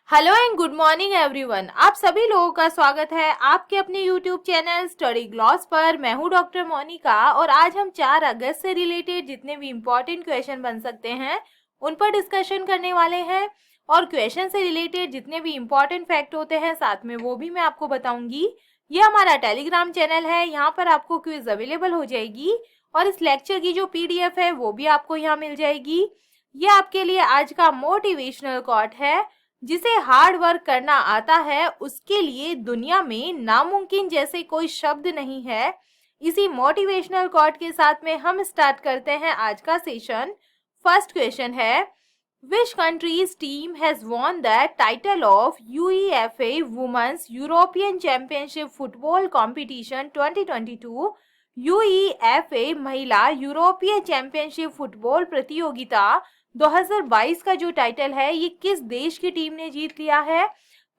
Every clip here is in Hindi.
Hello and good morning everyone. आप सभी लोगों का स्वागत है आपके अपने यूट्यूब चैनल स्टडी ग्लॉस पर। मैं हूं डॉक्टर मोनिका और आज हम 4 अगस्त से रिलेटेड जितने भी इम्पोर्टेंट क्वेश्चन बन सकते हैं उन पर डिस्कशन करने वाले हैं। और क्वेश्चन से रिलेटेड जितने भी इम्पोर्टेंट फैक्ट होते हैं साथ में वो भी मैं आपको बताऊंगी। ये हमारा टेलीग्राम चैनल है, यहाँ पर आपको क्विज अवेलेबल हो जाएगी और इस लेक्चर की जो PDF है वो भी आपको यहाँ मिल जाएगी। ये आपके लिए आज का मोटिवेशनल कोट है, जिसे हार्ड वर्क करना आता है उसके लिए दुनिया में नामुमकिन जैसे कोई शब्द नहीं है। इसी मोटिवेशनल कोट के साथ में हम स्टार्ट करते हैं आज का सेशन। फर्स्ट क्वेश्चन है, which countries team has won the title of UEFA women's European championship football competition 2022। UEFA महिला यूरोपीय चैंपियनशिप फुटबॉल प्रतियोगिता 2022 का जो टाइटल है ये किस देश की टीम ने जीत लिया है?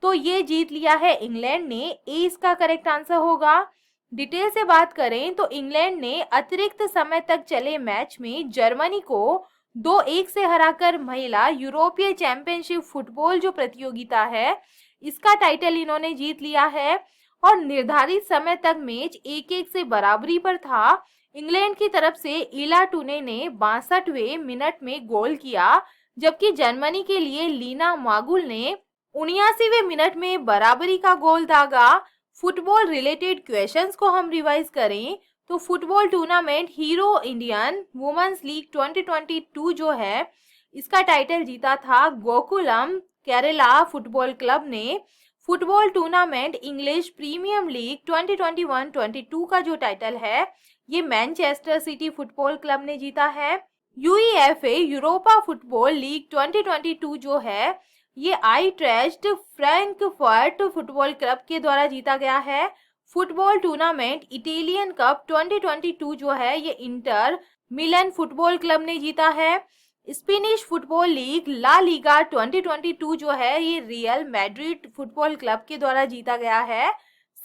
तो ये जीत लिया है इंग्लैंड ने। ए इसका करेक्ट आंसर होगा। डिटेल से बात करें तो इंग्लैंड ने अतिरिक्त समय तक चले मैच में जर्मनी को 2-1 से हराकर महिला यूरोपीय चैंपियनशिप फुटबॉल जो प्रतियोगिता है इसका टाइटल इन्होंने जीत लिया है। और निर्धारित समय तक मैच 1-1 से बराबरी पर था। इंग्लैंड की तरफ से इला टूने ने 62वें मिनट में गोल किया, जबकि जर्मनी के लिए लीना मागुल ने 79वें मिनट में बराबरी का गोल दागा। फुटबॉल रिलेटेड क्वेश्चंस को हम रिवाइज करें तो football tournament Hero Indian women's league 2022 जो है इसका टाइटल जीता था गोकुलम केरला फुटबॉल क्लब ने। Football tournament English premium league 2021-22 का जो टाइटल है ये मैनचेस्टर सिटी फुटबॉल क्लब ने जीता है। UEFA यूरोपा फुटबॉल लीग 2022 जो है ये आई ट्रेस्ट फ्रैंकफर्ट फुटबॉल क्लब के द्वारा जीता गया है। फुटबॉल टूर्नामेंट इटालियन कप 2022 जो है ये इंटर मिलन फुटबॉल क्लब ने जीता है। Spanish football league La Liga 2022 जो है ये रियल मैड्रिड फुटबॉल क्लब के द्वारा जीता गया है।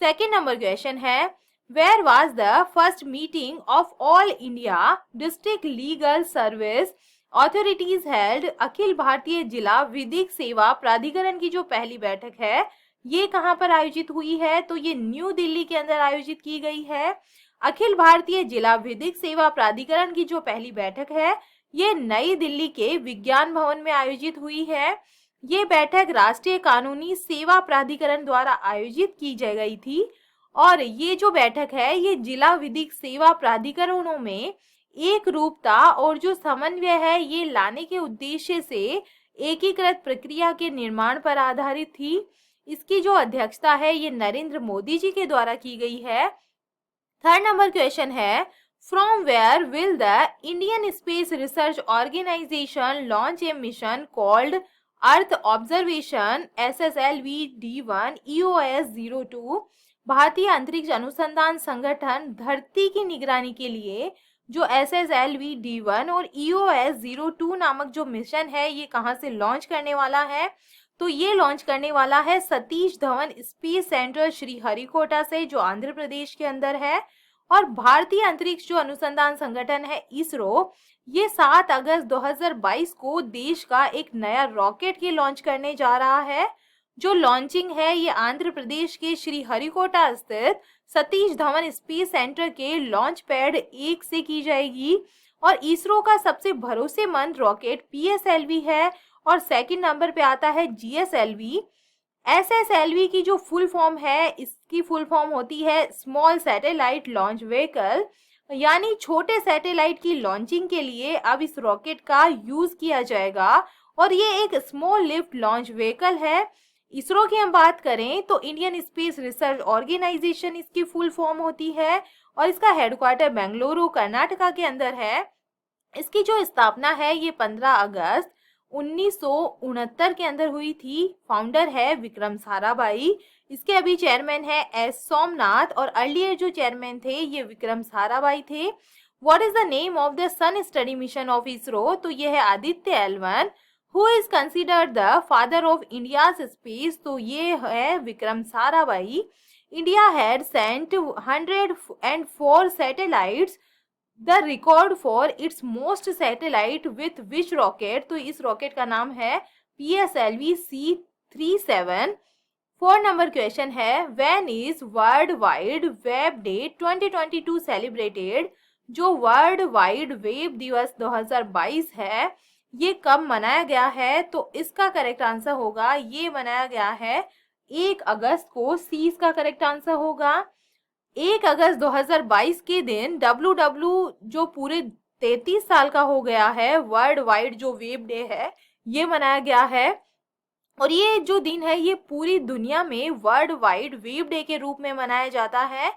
सेकेंड नंबर क्वेश्चन है, Where was the first meeting of all India District Legal Service Authorities held? Akhil Bharatiya जिला विधिक सेवा प्राधिकरण की जो पहली बैठक है ये कहाँ पर आयोजित हुई है? तो ये न्यू दिल्ली के अंदर आयोजित की गई है। अखिल भारतीय जिला विधिक सेवा प्राधिकरण की जो पहली बैठक है ये नई दिल्ली के विज्ञान भवन में आयोजित हुई है। ये बैठक राष्ट्रीय कानूनी सेवा प्राधिकरण द्वारा आयोजित की गई थी और ये जो बैठक है ये जिला विधिक सेवा प्राधिकरणों में एक रूपता और जो समन्वय है ये लाने के उद्देश्य से एकीकृत प्रक्रिया के निर्माण पर आधारित थी। इसकी जो अध्यक्षता है ये नरेंद्र मोदी जी के द्वारा की गई है। थर्ड नंबर क्वेश्चन है, from where will the Indian space research organisation launch a mission called earth observation SSLV-D1 EOS-02। भारतीय अंतरिक्ष अनुसंधान संगठन धरती की निगरानी के लिए जो SSLV-D1 और EOS-02 नामक जो मिशन है ये कहां से लॉन्च करने वाला है? तो ये लॉन्च करने वाला है सतीश धवन स्पेस सेंटर श्रीहरिकोटा से जो आंध्र प्रदेश के अंदर है। और भारतीय अंतरिक्ष जो अनुसंधान संगठन है इसरो ये 7 अगस्त 2022 को देश का एक नया रॉकेट के लॉन्च करने जा रहा है। जो लॉन्चिंग है ये आंध्र प्रदेश के श्रीहरिकोटा स्थित सतीश धवन स्पेस सेंटर के लॉन्च पैड 1 से की जाएगी। और इसरो का सबसे भरोसेमंद रॉकेट PSLV है और सेकंड नंबर पे आता है GSLV। SSLV की जो फुल फॉर्म है इसकी फुल फॉर्म होती है स्मॉल सैटेलाइट लॉन्च व्हीकल, यानी छोटे सैटेलाइट की लॉन्चिंग के लिए अब इस रॉकेट का यूज किया जाएगा और ये एक स्मॉल लिफ्ट लॉन्च व्हीकल है। इसरो की हम बात करें तो इंडियन स्पेस रिसर्च ऑर्गेनाइजेशन इसकी फुल फॉर्म होती है और इसका हेडक्वार्टर बेंगलुरु कर्नाटका के अंदर है। इसकी जो स्थापना है ये 15 अगस्त 1969 के अंदर हुई थी। फाउंडर है विक्रम साराभाई। इसके अभी चेयरमैन है S सोमनाथ और अर्लियर जो चेयरमैन थे ये विक्रम साराभाई थे। What is the name of the sun study mission of ISRO? तो ये है Aditya L1। Who is considered the father of India's space? तो ये है Vikram Sarabhai. India had sent 104 satellites the record for its most satellite with which rocket? तो इस रॉकेट का नाम है PSLV-C 37। 4 नंबर क्वेश्चन है when is world wide web day 2022 celebrated. जो वर्ल्ड वाइड वेब दिवस 2022 है ये कब मनाया गया है? तो इसका करेक्ट आंसर होगा ये मनाया गया है 1 अगस्त को। सी इसका करेक्ट आंसर होगा। 1 अगस्त 2022 के दिन जो पूरे 33 साल का हो गया है, वर्ल्ड वाइड जो वेब डे है ये मनाया गया है। और ये जो दिन है ये पूरी दुनिया में वर्ल्ड वाइड वेब डे के रूप में मनाया जाता है।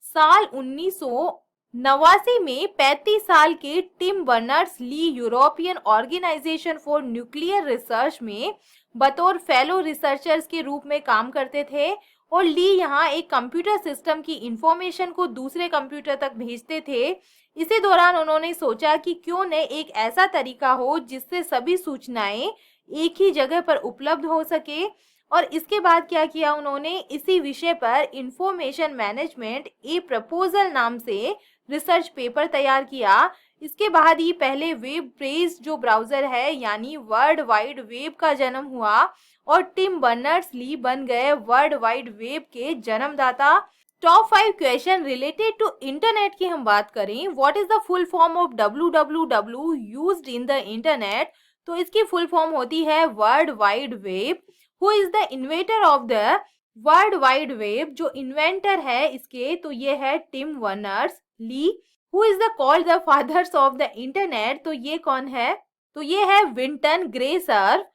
साल 1989 में 35 साल के Tim Berners Lee European organisation for nuclear research में बतौर फेलो रिसर्चर्स के रूप में काम करते थे। और ली यहाँ एक कंप्यूटर सिस्टम की इंफॉर्मेशन को दूसरे कंप्यूटर तक भेजते थे। इसी दौरान उन्होंने सोचा कि क्यों न एक ऐसा तरीका हो जिससे सभी सूचनाएं एक ही जगह पर उपलब्ध हो सके। और इसके बाद क्या किया उन्होंने, इसी विषय पर इंफॉर्मेशन मैनेजमेंट ए प्रपोजल नाम से रिसर्च पेपर तैयार किया। इसके बाद ही पहले वेब बेस्ड जो ब्राउजर है यानी वर्ल्ड वाइड वेब का जन्म हुआ और टिम बर्नर्स ली बन गए वर्ल्ड वाइड वेब के जन्मदाता। Top 5 question related to internet की हम बात करें, what is the full form of www used in the internet? तो इसकी फुल फॉर्म होती है world wide web. Who is the inventor of the world wide web? जो इन्वेंटर है इसके तो ये है Tim Berners Lee. Who is the called the fathers of the internet? तो ये कौन है? तो ये है Vinton ग्रेसर।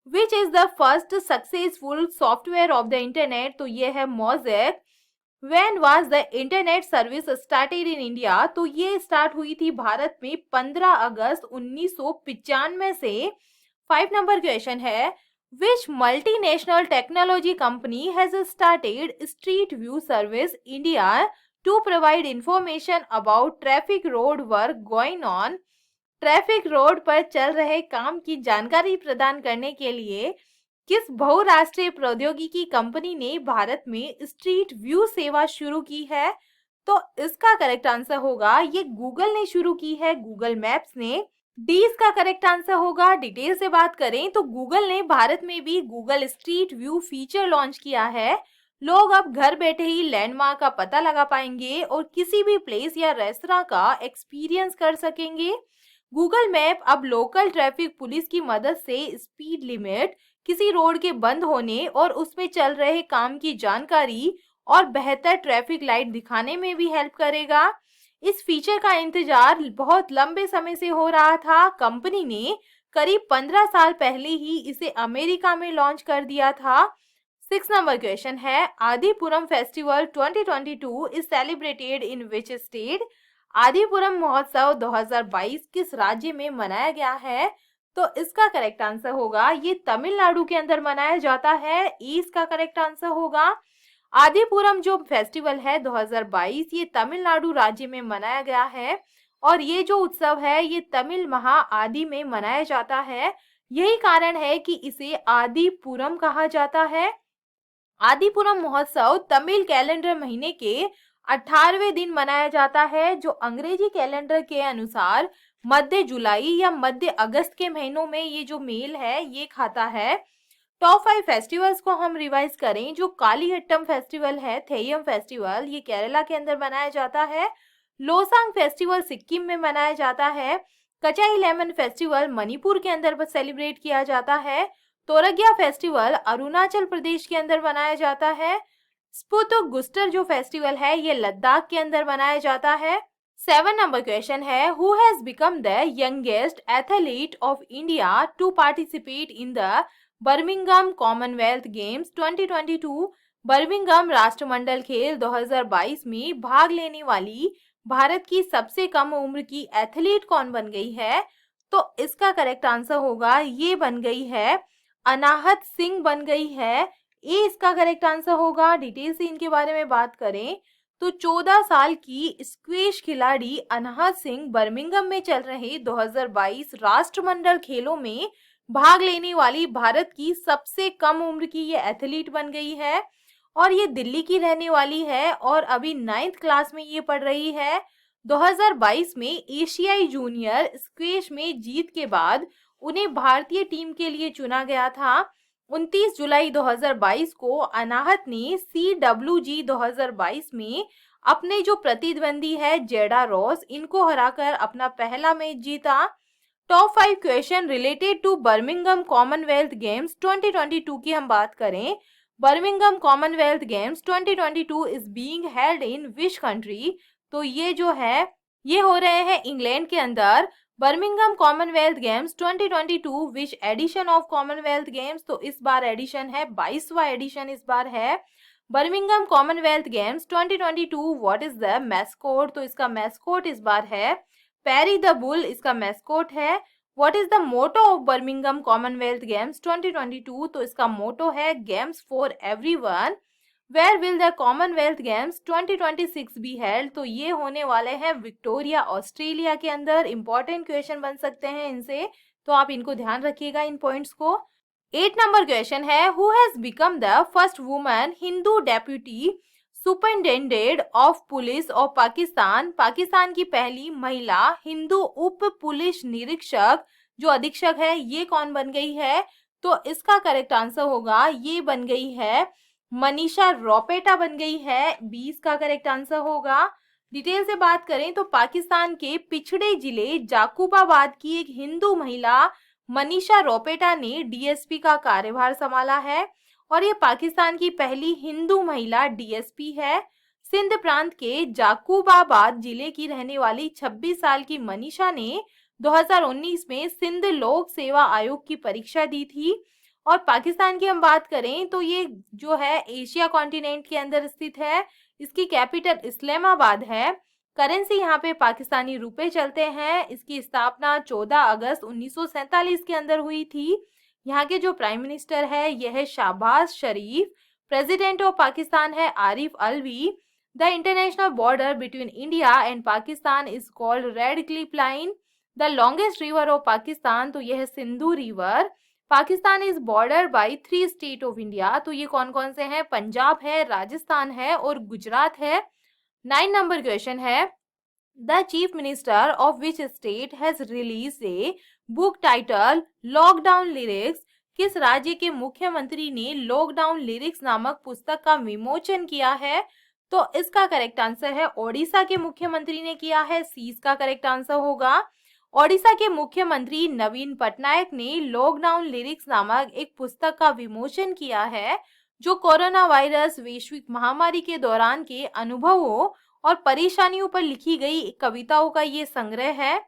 Which is the first successful software of the internet? तो ये है Mosaic. When was the internet service started in India? तो ये स्टार्ट हुई थी भारत में 15 अगस्त 1995 से। 5 नंबर क्वेश्चन है Which multinational technology company has started Street View Service India to provide information about traffic road work going on? Traffic road पर चल रहे काम की जानकारी प्रदान करने के लिए किस बहुराष्ट्रीय प्रौद्योगिकी कंपनी ने भारत में स्ट्रीट व्यू सेवा शुरू की है? तो इसका करेक्ट आंसर होगा ये गूगल ने शुरू की है, गूगल मैप्स ने। डी इसका करेक्ट आंसर होगा। डिटेल से बात करें तो गूगल ने भारत में भी Google street view feature launch किया है। लोग अब घर बैठे ही लैंडमार्क का पता लगा पाएंगे और किसी भी प्लेस या रेस्तरां का एक्सपीरियंस कर सकेंगे। गूगल मैप अब लोकल ट्रैफिक पुलिस की मदद से स्पीड लिमिट, किसी रोड के बंद होने और उसमें चल रहे काम की जानकारी और बेहतर ट्रैफिक लाइट दिखाने में भी हेल्प करेगा। इस फीचर का इंतजार बहुत लंबे समय से हो रहा था। कंपनी ने करीब 15 साल पहले ही इसे अमेरिका में लॉन्च कर दिया था। 6 नंबर क्वेश्चन है Adipuram festival 2022 is celebrated in which state? Adipuram महोत्सव 2022 किस राज्य में मनाया गया है? तो इसका करेक्ट आंसर होगा ये तमिलनाडु के अंदर मनाया जाता है। ई इसका करेक्ट आंसर होगा। आदिपुरम जो फेस्टिवल है 2022 ये तमिलनाडु राज्य में मनाया गया है और ये जो उत्सव है ये तमिल महा आदि में मनाया जाता है। यही कारण है कि इसे आदिपुरम कहा जाता है। आदिपुरम महोत्सव तमिल कैलेंडर महीने के 18वें दिन मनाया जाता है जो अंग्रेजी कैलेंडर के अनुसार मध्य जुलाई या मध्य अगस्त के महीनों में ये जो मेल है ये खाता है। टॉप 5 फेस्टिवल्स को हम रिवाइज करें, जो कालीहट्टम फेस्टिवल है, थेयम फेस्टिवल ये केरला के अंदर मनाया जाता है। लोसांग फेस्टिवल सिक्किम में मनाया जाता है। कचाई लेमन फेस्टिवल मणिपुर के अंदर सेलिब्रेट किया जाता है। तोरगिया फेस्टिवल अरुणाचल प्रदेश के अंदर मनाया जाता है। स्पुतुक गुस्टर जो फेस्टिवल है ये लद्दाख के अंदर मनाया जाता है। 7 नंबर क्वेश्चन है who has become the youngest athlete of India to participate in the Birmingham Commonwealth games 2022? Birmingham राष्ट्रमंडल खेल 2022 में भाग लेने वाली भारत की सबसे कम उम्र की एथलीट कौन बन गई है? तो इसका करेक्ट आंसर होगा ये बन गई है अनाहत सिंह बन गई है। ए इसका करेक्ट आंसर होगा। डिटेल से इनके बारे में बात करें तो 14 साल की स्क्वैश खिलाड़ी अनाहत सिंह बर्मिंघम में चल रहे 2022 राष्ट्रमंडल खेलों में भाग लेने वाली भारत की सबसे कम उम्र की ये एथलीट बन गई है और ये दिल्ली की रहने वाली है और अभी 9th क्लास में ये पढ़ रही है। 2022 में एशियाई जूनियर स्क्वैश में जीत के बाद उन्हें भारतीय टीम के लिए चुना गया था। 29 जुलाई 2022 को अनाहत ने CWG 2022 में अपने जो प्रतिद्वंदी है जेडा रॉस, इनको हराकर अपना पहला मैच जीता। Top 5 question related to Birmingham Commonwealth games 2022 की हम बात करें। Birmingham Commonwealth games 2022 is being held in which country? तो ये जो है ये हो रहे हैं इंग्लैंड के अंदर। Birmingham Commonwealth games 2022 which edition of Commonwealth games? तो इस बार एडिशन है 22वां एडिशन इस बार है। Birmingham Commonwealth games 2022 what is the mascot? तो इसका मैस्कोट इस बार है पैरी द बुल, इसका मैस्कोट है। What is the motto of Birmingham Commonwealth games 2022? तो इसका मोटो है games for everyone. Where will the Commonwealth games 2026 be held? तो ये होने वाले हैं विक्टोरिया ऑस्ट्रेलिया के अंदर। इंपॉर्टेंट क्वेश्चन बन सकते हैं इनसे, तो आप इनको ध्यान रखिएगा इन पॉइंट्स को। 8 नंबर क्वेश्चन है who has become the first woman Hindu deputy superintendent of police of Pakistan? Pakistan की पहली महिला हिंदू उप पुलिस निरीक्षक जो अधीक्षक है ये कौन बन गई है? तो इसका करेक्ट आंसर होगा ये बन गई है मनीषा रोपेटा बन गई है। 20 का करेक्ट आंसर होगा। डिटेल से बात करें तो पाकिस्तान के पिछड़े जिले जाकुबाबाद की एक हिंदू महिला मनीषा रोपेटा ने डीएसपी का कार्यभार संभाला है और ये पाकिस्तान की पहली हिंदू महिला डीएसपी है। सिंध प्रांत के जाकुबाबाद जिले की रहने वाली 26 साल की मनीषा ने 2019 में सिंध लोक सेवा आयोग की परीक्षा दी थी। और पाकिस्तान की हम बात करें तो ये जो है एशिया कॉन्टिनेंट के अंदर स्थित है। इसकी कैपिटल इस्लामाबाद है। करेंसी यहाँ पे पाकिस्तानी रुपए चलते हैं। इसकी स्थापना 14 अगस्त 1947 के अंदर हुई थी। यहाँ के जो प्राइम मिनिस्टर है यह है शाहबाज शरीफ। प्रेसिडेंट ऑफ पाकिस्तान है Arif Alvi. The international border between India and Pakistan is called red Cliff line. The longest river of Pakistan, तो यह है Sindhu river. Pakistan is border by 3 state of India, तो ये कौन कौन से हैं? पंजाब है, राजस्थान है और गुजरात है। 9 नंबर क्वेश्चन है the chief minister of which state has release a book title lockdown lyrics? किस राज्य के मुख्यमंत्री ने लॉकडाउन लिरिक्स नामक पुस्तक का विमोचन किया है? तो इसका करेक्ट आंसर है ओडिशा के मुख्यमंत्री ने किया है। सी इसका करेक्ट आंसर होगा। ओडिशा के मुख्यमंत्री नवीन पटनायक ने लॉकडाउन लिरिक्स नामक एक पुस्तक का विमोचन किया है जो कोरोना वायरस वैश्विक महामारी के दौरान के अनुभवों और परेशानियों पर लिखी गई कविताओं का ये संग्रह है।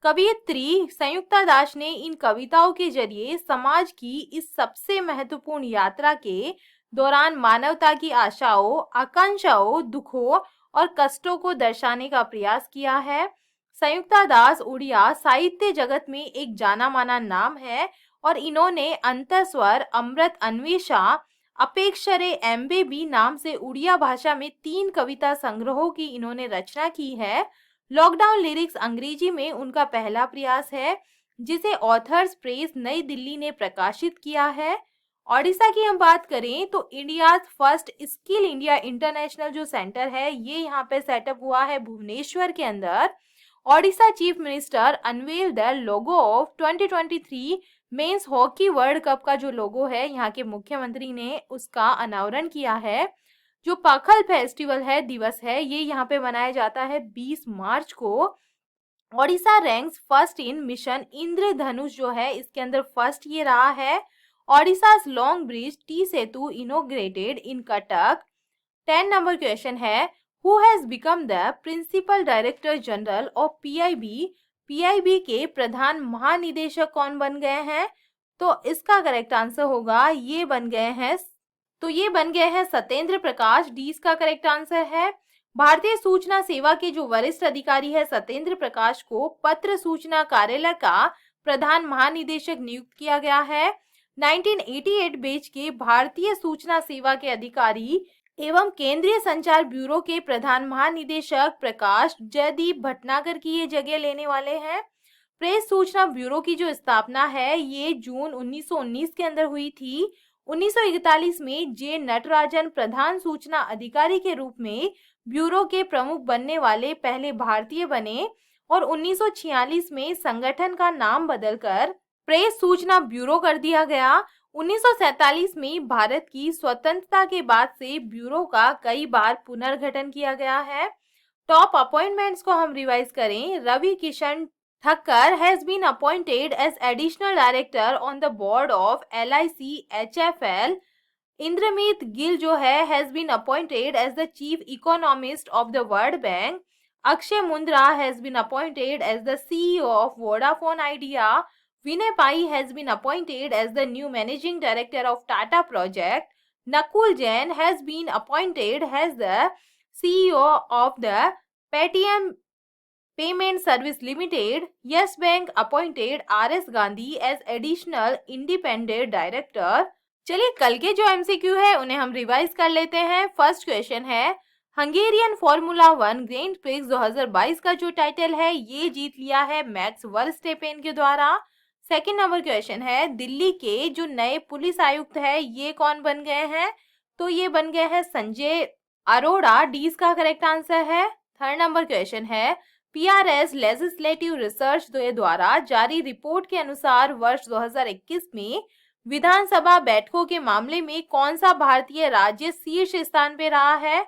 कवयित्री संयुक्ता दास ने इन कविताओं के जरिए समाज की इस सबसे महत्वपूर्ण यात्रा के दौरान मानवता की आशाओं, आकांक्षाओं, दुखों और कष्टों को दर्शाने का प्रयास किया है। संयुक्ता दास उड़िया साहित्य जगत में एक जाना माना नाम है और इन्होंने अंतस्वर, अमृत अन्वेषा, अपेक्षरे एम्बे बी नाम से उड़िया भाषा में 3 कविता संग्रहों की इन्होंने रचना की है। लॉकडाउन लिरिक्स अंग्रेजी में उनका पहला प्रयास है जिसे ऑथर्स प्रेस नई दिल्ली ने प्रकाशित किया है। ओडिशा की हम बात करें तो India first skill India international जो सेंटर है ये यहाँ पे सेटअप हुआ है भुवनेश्वर के अंदर। Odisha chief minister unwell the logo of 2023 men's hockey world cup का जो लोगो है यहाँ के मुख्यमंत्री ने उसका अनावरण किया है। जो पाखल फेस्टिवल है दिवस है ये यहाँ पे मनाया जाता है 20 मार्च को। Odisha ranks first in mission Indradhanush जो है इसके अंदर फर्स्ट ये रहा है। ओडिशा's लॉन्ग ब्रिज टी Setu inaugurated in Cuttack. 10 number question है who has become the principal director general of PIB? PIB के प्रधान महानिदेशक कौन बन गए हैं? तो इसका करेक्ट आंसर होगा ये बन गए हैं सत्येंद्र प्रकाश। डी इसका करेक्ट आंसर है। भारतीय सूचना सेवा के जो वरिष्ठ अधिकारी है सत्येंद्र प्रकाश को पत्र सूचना कार्यालय का प्रधान महानिदेशक नियुक्त किया गया है। 1988 बैच के भारतीय सूचना सेवा के अधिकारी एवं केंद्रीय संचार ब्यूरो के प्रधान महानिदेशक प्रकाश जयदीप भटनागर की ये जगह लेने वाले हैं। प्रेस सूचना ब्यूरो की जो स्थापना है ये जून 1919 के अंदर हुई थी। 1941 में जे नटराजन प्रधान सूचना अधिकारी के रूप में ब्यूरो के प्रमुख बनने वाले पहले भारतीय बने और 1946 में संगठन का नाम बदलकर प्रेस सूचना ब्यूरो कर दिया गया। 1947 में भारत की स्वतंत्रता के बाद से ब्यूरो का कई बार पुनर्गठन किया गया है। टॉप अपॉइंटमेंट्स को हम रिवाइज करें। Ravi Kishan Thakkar has been appointed as additional director on the board of LIC HFL। Indermeet Gill जो है has been appointed as the chief economist of the world bank. Akshay Mundra has been appointed as the CEO of Vodafone Idea. Vinay Pai has been appointed as the new managing director of Tata Project. Nakul Jain has been appointed as the CEO of the Paytm Payment Service Limited. Yes Bank appointed RS Gandhi as additional independent director. चलिए कल के जो MCQ है उन्हें हम रिवाइज कर लेते हैं। फर्स्ट क्वेश्चन है, हंगेरियन फॉर्मूला 1 ग्रैंड प्रिक्स 2022 का जो टाइटल है ये जीत लिया है मैक्स वर्स्टेपेन के द्वारा। सेकंड नंबर क्वेश्चन है, दिल्ली के जो नए पुलिस आयुक्त है ये कौन बन गए हैं? तो ये बन गए हैं संजय अरोड़ा। डी इसका करेक्ट आंसर है। थर्ड नंबर क्वेश्चन है, PRS लेजिस्लेटिव रिसर्च द्वारा जारी रिपोर्ट के अनुसार वर्ष 2021 में विधानसभा बैठकों के मामले में कौन सा भारतीय राज्य शीर्ष स्थान पे रहा है?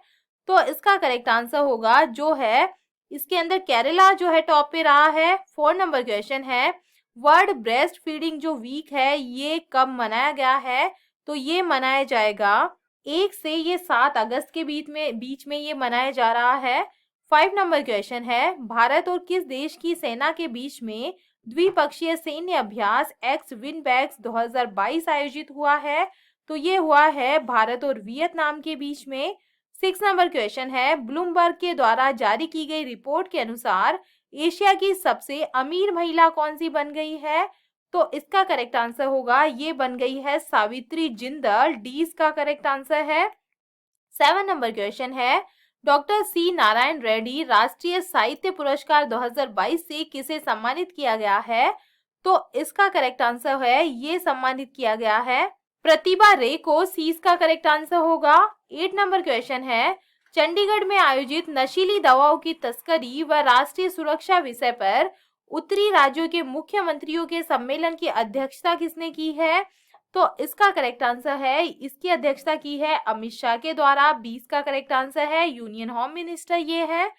तो इसका करेक्ट आंसर होगा जो है इसके अंदर केरला जो है टॉप पे रहा है। फोर्थ नंबर क्वेश्चन है, वर्ल्ड ब्रेस्ट फीडिंग जो वीक है ये कब मनाया गया है? तो ये मनाया जाएगा 1 से ये 7 अगस्त के बीच में ये मनाया जा रहा है। 5 नंबर क्वेश्चन है, भारत और किस देश की सेना के बीच में द्विपक्षीय सैन्य अभ्यास एक्स विनबैक्स 2022 आयोजित हुआ है? तो ये हुआ है भारत और वियतनाम के बीच में। 6 नंबर क्वेश्चन है, ब्लूमबर्ग के द्वारा जारी की गई रिपोर्ट के अनुसार एशिया की सबसे अमीर महिला कौन सी बन गई है? तो इसका करेक्ट आंसर होगा ये बन गई है सावित्री जिंदल। डी इसका करेक्ट आंसर है। 7 नंबर क्वेश्चन है, डॉक्टर C नारायण रेड्डी राष्ट्रीय साहित्य पुरस्कार 2022 से किसे सम्मानित किया गया है? तो इसका करेक्ट आंसर है ये सम्मानित किया गया है प्रतिभा रे को। सी इसका करेक्ट आंसर होगा। 8 नंबर क्वेश्चन है, चंडीगढ़ में आयोजित नशीली दवाओं की तस्करी व राष्ट्रीय सुरक्षा विषय पर उत्तरी राज्यों के मुख्यमंत्रियों के सम्मेलन की अध्यक्षता किसने की है? तो इसका करेक्ट आंसर है इसकी अध्यक्षता की है अमित शाह के द्वारा। 20 का करेक्ट आंसर है यूनियन होम मिनिस्टर ये है।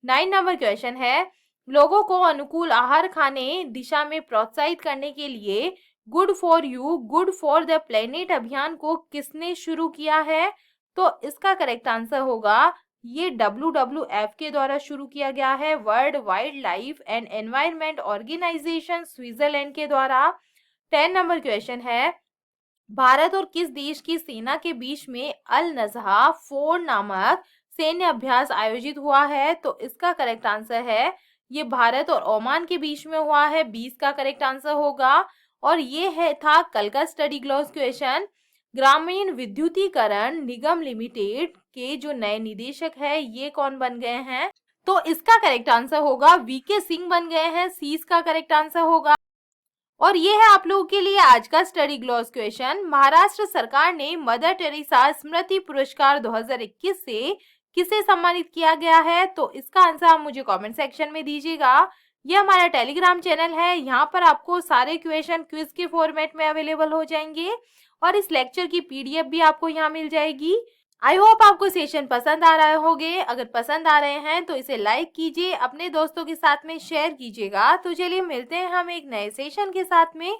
9 नंबर क्वेश्चन है, लोगों को अनुकूल आहार खाने दिशा में प्रोत्साहित करने के लिए good for you good for the planet अभियान को किसने शुरू किया है? तो इसका करेक्ट आंसर होगा ये WWF के द्वारा शुरू किया गया है, world wildlife and environment organisation Switzerland के द्वारा। 10 नंबर क्वेश्चन है, भारत और किस देश की सेना के बीच में अल नजहा 4 नामक सैन्य अभ्यास आयोजित हुआ है? तो इसका करेक्ट आंसर है ये भारत और ओमान के बीच में हुआ है। 20 का करेक्ट आंसर होगा। और ये है था कल का स्टडी ग्लॉस क्वेश्चन। ग्रामीण विद्युतीकरण निगम लिमिटेड के जो नए निदेशक है ये कौन बन गए हैं? तो इसका करेक्ट आंसर होगा VK सिंह बन गए हैं। सी इसका करेक्ट आंसर होगा। और ये है आप लोगों के लिए आज का स्टडी ग्लॉस क्वेश्चन। महाराष्ट्र सरकार ने मदर टेरेसा स्मृति पुरस्कार 2021 से किसे सम्मानित किया गया है? तो इसका आंसर आप मुझे कमेंट सेक्शन में दीजिएगा। ये हमारा टेलीग्राम चैनल है, यहाँ पर आपको सारे क्वेश्चन क्विज के फॉर्मेट में अवेलेबल हो जाएंगे और इस लेक्चर की PDF भी आपको यहाँ मिल जाएगी। आई होप आपको सेशन पसंद आ रहे होंगे। अगर पसंद आ रहे हैं तो इसे लाइक कीजिए, अपने दोस्तों के साथ में शेयर कीजिएगा। तो चलिए मिलते हैं हम एक नए सेशन के साथ में।